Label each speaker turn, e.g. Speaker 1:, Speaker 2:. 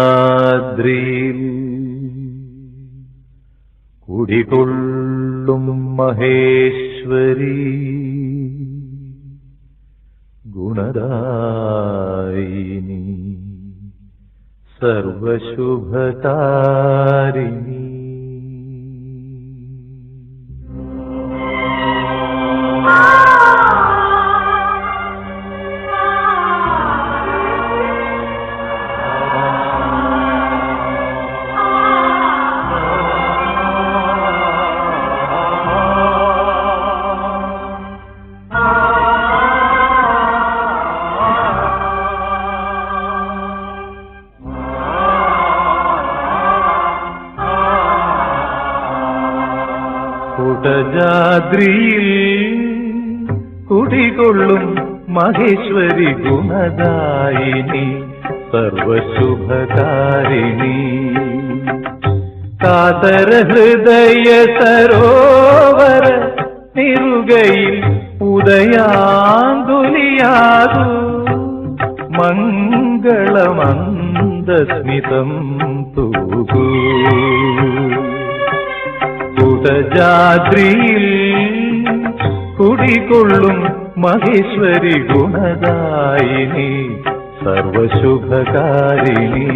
Speaker 1: കുടജാദ്രിയിൽ കുടികൊള്ളും മഹേശ്വരി ഗുണദായിനി സർവശുഭകാരിണി. കുടജാദ്രിയിൽ കുടികൊള്ളും മഹേശ്വരി ഗുണദായിനി സർവശുഭകാരിണി. കാതര ഹൃദയ സരോവര നിറുകയിൽ ഉദയാങ്കുലിയാകൂ മംഗളമന്ദസ്മിതം തൂകൂ. കുടജാദ്രിയിൽ കുടികൊള്ളും മഹേശ്വരി ഗുണദായിനി സർവശുഭകാരിണി.